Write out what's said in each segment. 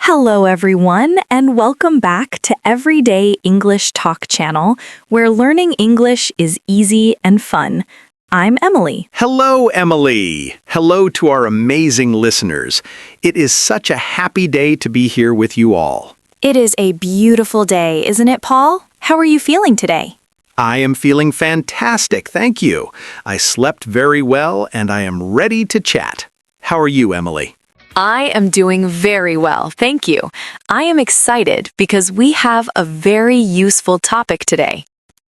Hello, everyone, and welcome back to Everyday English Talk channel, where learning English is easy and fun. I'm Emily. Hello, Emily. Hello to our amazing listeners. It is such a happy day to be here with you all. It is a beautiful day, isn't it, Paul? How are you feeling today? I am feeling fantastic, thank you. I slept very well and I am ready to chat. How are you, Emily? I am doing very well, thank you. I am excited because we have a very useful topic today.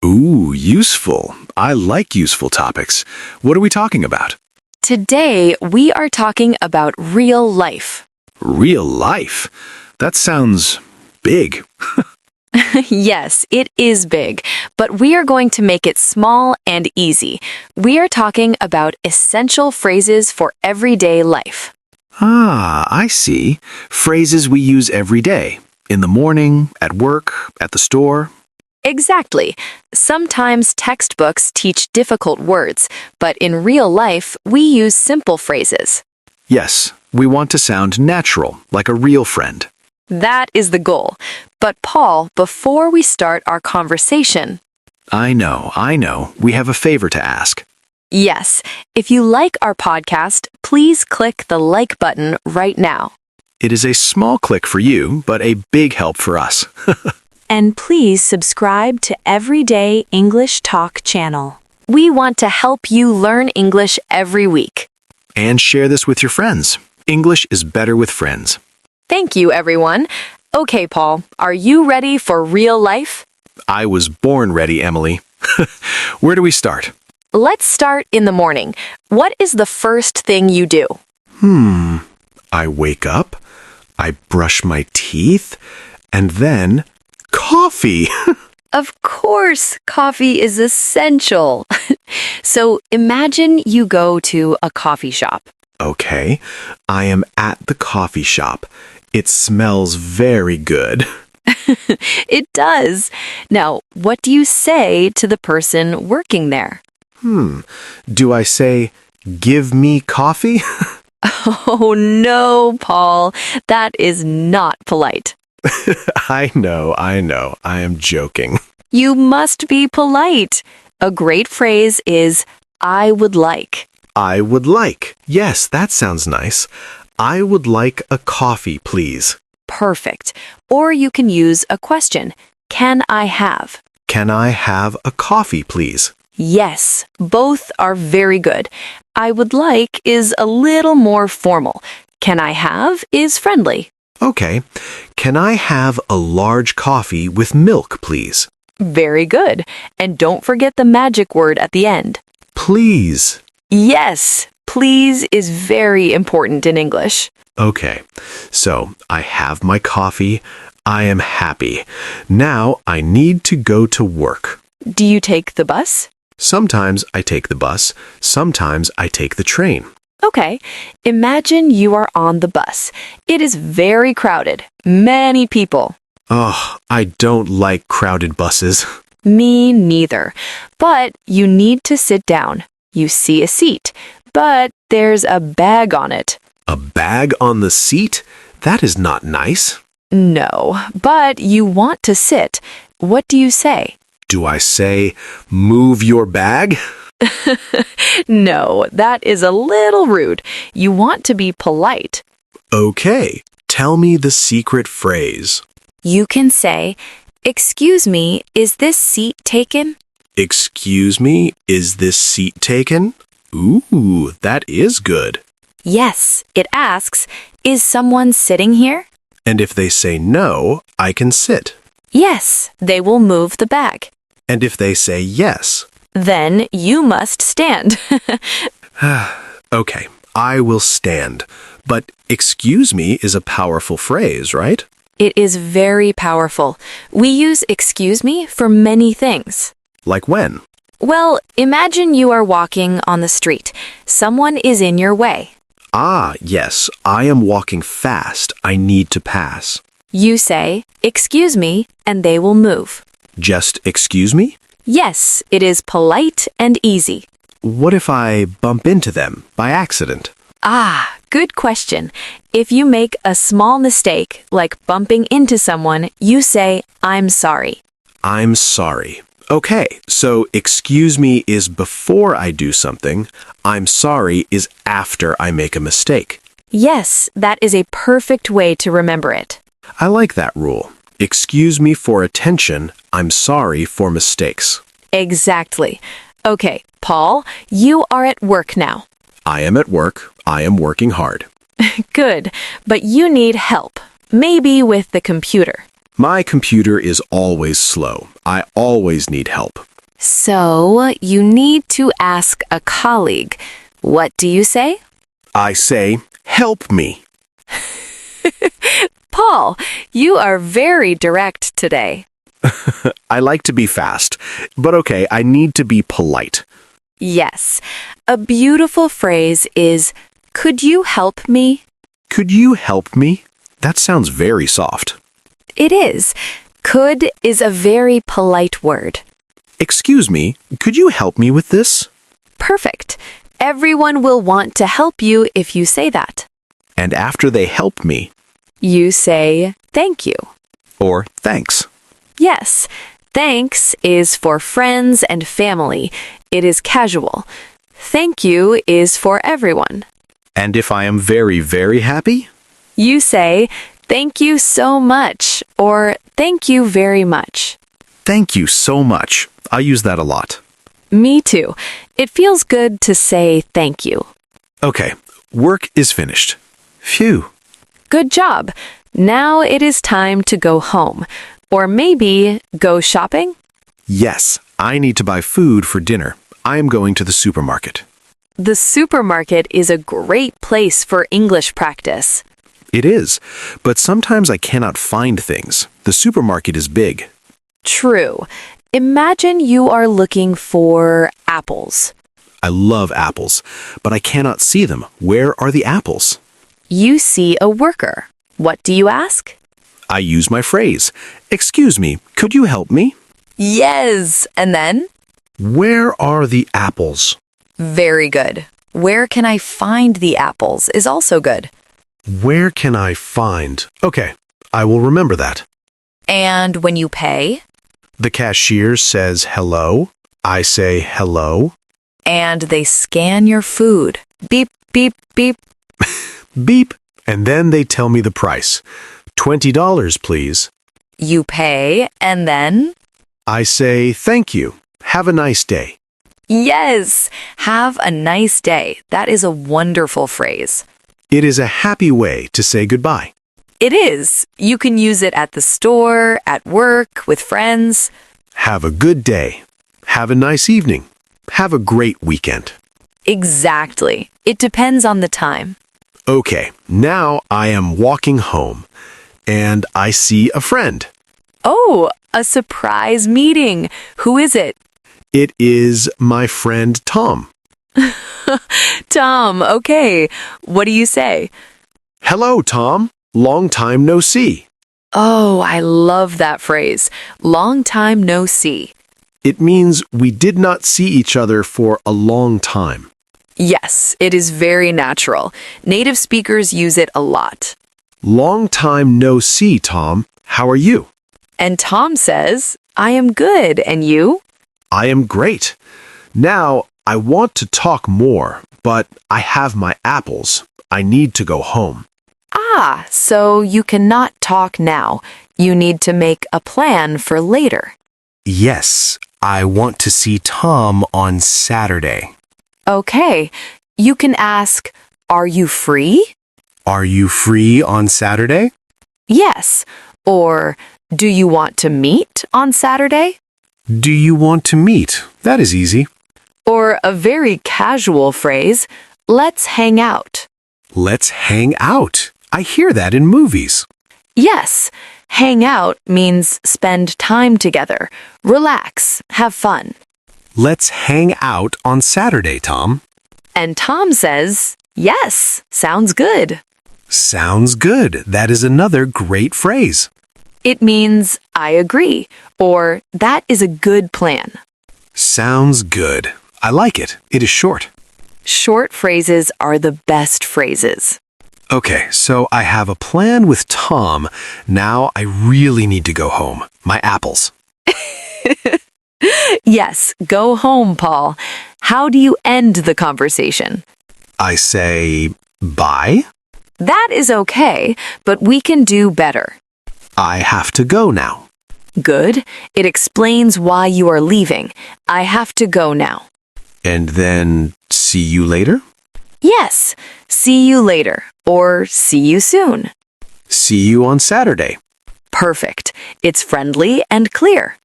Ooh, useful. I like useful topics. What are we talking about? Today, we are talking about real life. Real life? That sounds big. Yes, it is big, but we are going to make it small and easy. We are talking about essential phrases for everyday life. Ah, I see. Phrases we use every day. In the morning, at work, at the store. Exactly. Sometimes textbooks teach difficult words, but in real life, we use simple phrases. Yes, we want to sound natural, like a real friend. That is the goal. But Paul, before we start our conversation... I know. We have a favor to ask. Yes, if you like our podcast, please click the like button right now. It is a small click for you, but a big help for us. And please subscribe to Everyday English Talk channel. We want to help you learn English every week. And share this with your friends. English is better with friends. Thank you, everyone. Okay, Paul, are you ready for real life? I was born ready, Emily. Where do we start? Let's start in the morning. What is the first thing you do? I wake up, I brush my teeth, and then coffee. Of course, coffee is essential. So imagine you go to a coffee shop. Okay, I am at the coffee shop. It smells very good. It does. Now, what do you say to the person working there? Do I say, give me coffee? Oh no, Paul. That is not polite. I know. I am joking. You must be polite. A great phrase is, I would like. I would like. Yes, that sounds nice. I would like a coffee, please. Perfect. Or you can use a question. Can I have? Can I have a coffee, please? Yes, both are very good. I would like is a little more formal. Can I have is friendly. Okay. Can I have a large coffee with milk, please? Very good. And don't forget the magic word at the end. Please. Yes, please is very important in English. Okay. So, I have my coffee. I am happy. Now, I need to go to work. Do you take the bus? Sometimes I take the bus. Sometimes I take the train. Okay, imagine you are on the bus. It is very crowded. Many people. Oh, I don't like crowded buses. Me neither. But you need to sit down. You see a seat, but there's a bag on it. A bag on the seat? That is not nice. No, but you want to sit. What do you say? Do I say, move your bag? No, that is a little rude. You want to be polite. Okay, tell me the secret phrase. You can say, excuse me, is this seat taken? Excuse me, is this seat taken? Ooh, that is good. Yes, it asks, is someone sitting here? And if they say no, I can sit. Yes, they will move the bag. And if they say yes, then you must stand. okay, I will stand. But excuse me is a powerful phrase, right? It is very powerful. We use excuse me for many things. Like when? Well, imagine you are walking on the street. Someone is in your way. Ah, yes, I am walking fast. I need to pass. You say, excuse me, and they will move. Just excuse me? Yes, it is polite and easy. What if I bump into them by accident? Ah, Good question. If you make a small mistake, like bumping into someone, you say, I'm sorry. I'm sorry. Okay, so excuse me is before I do something. I'm sorry is after I make a mistake. Yes, that is a perfect way to remember it. I like that rule. Excuse me for attention. I'm sorry for mistakes. Exactly. Okay, Paul, you are at work now. I am at work. I am working hard. Good, but you need help. Maybe with the computer. My computer is always slow. I always need help. So, you need to ask a colleague. What do you say? I say, help me. Paul, you are very direct today. I like to be fast, but okay, I need to be polite. Yes. A beautiful phrase is, could you help me? Could you help me? That sounds very soft. It is. Could is a very polite word. Excuse me, could you help me with this? Perfect. Everyone will want to help you if you say that. And after they help me, You say, thank you. or thanks. Yes. Thanks is for friends and family. It is casual. Thank you is for everyone. And if I am very, very happy? You say, thank you so much, or thank you very much. Thank you so much. I use that a lot. Me too. It feels good to say thank you. Okay, work is finished. Phew. Good job. Now it is time to go home. Or maybe go shopping? Yes, I need to buy food for dinner. I am going to the supermarket. The supermarket is a great place for English practice. It is, but sometimes I cannot find things. The supermarket is big. True. Imagine you are looking for apples. I love apples, but I cannot see them. Where are the apples? You see a worker. What do you ask? I use my phrase. Excuse me, could you help me? Yes. And then? Where are the apples? Very good. Where can I find the apples is also good. Where can I find? Okay, I will remember that. And when you pay? The cashier says hello. I say hello. And they scan your food. Beep, beep, beep. Beep. And then they tell me the price. $20, please. You pay, and then? I say thank you. Have a nice day. Yes! Have a nice day. That is a wonderful phrase. It is a happy way to say goodbye. It is. You can use it at the store, at work, with friends. Have a good day. Have a nice evening. Have a great weekend. Exactly. It depends on the time. Okay, now I am walking home and I see a friend. Oh, a surprise meeting. Who is it? It is my friend Tom. Tom, okay. What do you say? Hello, Tom. Long time no see. Oh, I love that phrase. Long time no see. It means we did not see each other for a long time. Yes, it is very natural. Native speakers use it a lot. Long time no see, Tom. How are you? And Tom says, I am good, and you? I am great. Now, I want to talk more, but I have my apples. I need to go home. Ah, so you cannot talk now. You need to make a plan for later. Yes, I want to see Tom on Saturday. Okay, you can ask, are you free? Are you free on Saturday? Yes. Or, do you want to meet on Saturday? Do you want to meet? That is easy. Or a very casual phrase, let's hang out. Let's hang out. I hear that in movies. Yes, hang out means spend time together, relax, have fun. Let's hang out on Saturday, Tom. And Tom says, yes, sounds good. Sounds good. That is another great phrase. It means, I agree, or that is a good plan. Sounds good. I like it. It is short. Short phrases are the best phrases. Okay, so I have a plan with Tom. Now I really need to go home. My apples. Yes, go home, Paul. How do you end the conversation? I say bye. That is okay, but we can do better. I have to go now. Good. It explains why you are leaving. I have to go now. And then see you later? Yes. See you later. Or see you soon. See you on Saturday. Perfect. It's friendly and clear.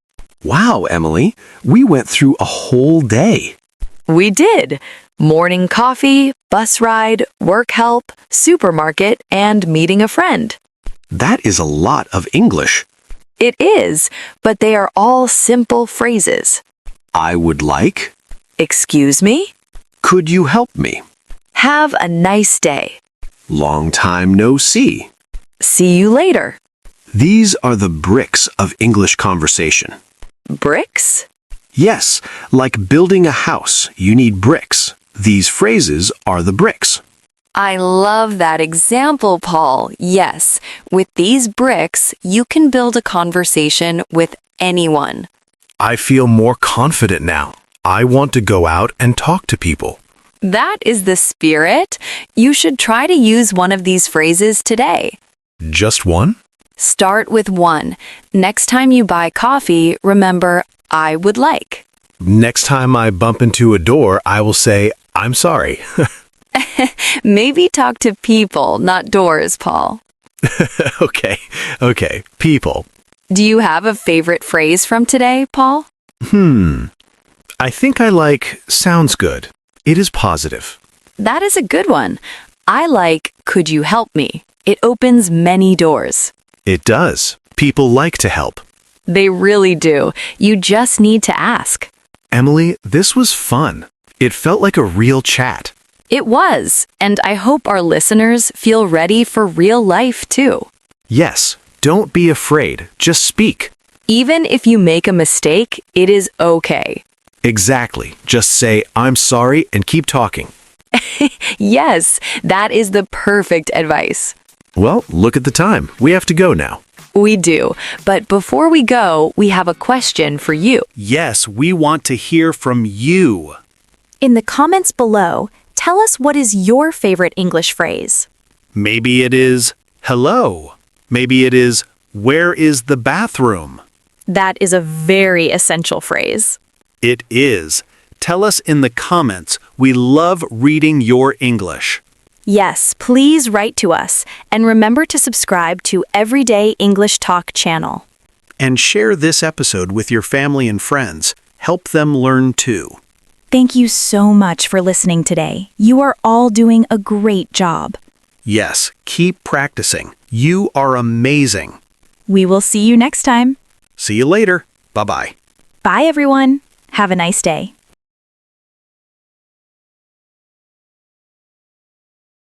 Wow, Emily, we went through a whole day. We did. Morning coffee, bus ride, work help, supermarket, and meeting a friend. That is a lot of English. It is, but they are all simple phrases. I would like. Excuse me? Could you help me? Have a nice day. Long time no see. See you later. These are the bricks of English conversation. Bricks? Yes, like building a house, you need bricks. These phrases are the bricks. I love that example, Paul. Yes, with these bricks, you can build a conversation with anyone. I feel more confident now. I want to go out and talk to people. That is the spirit. You should try to use one of these phrases today. Just one? Start with one. Next time you buy coffee, remember, I would like. Next time I bump into a door, I will say, I'm sorry. Maybe talk to people, not doors, Paul. Okay, people. Do you have a favorite phrase from today, Paul? I think I like sounds good. It is positive. That is a good one. I like, could you help me? It opens many doors. It does. People like to help. They really do. You just need to ask. Emily, this was fun. It felt like a real chat. It was, and I hope our listeners feel ready for real life too. Yes, don't be afraid. Just speak. Even if you make a mistake, it is okay. Exactly. Just say, I'm sorry, and keep talking. Yes, that is the perfect advice. Well, look at the time. We have to go now. We do. But before we go, we have a question for you. Yes, we want to hear from you. In the comments below, tell us what is your favorite English phrase. Maybe it is, hello. Maybe it is, where is the bathroom? That is a very essential phrase. It is. Tell us in the comments. We love reading your English. Yes, please write to us, and remember to subscribe to Everyday English Talk channel. And share this episode with your family and friends. Help them learn too. Thank you so much for listening today. You are all doing a great job. Yes, keep practicing. You are amazing. We will see you next time. See you later. Bye-bye. Bye, everyone. Have a nice day.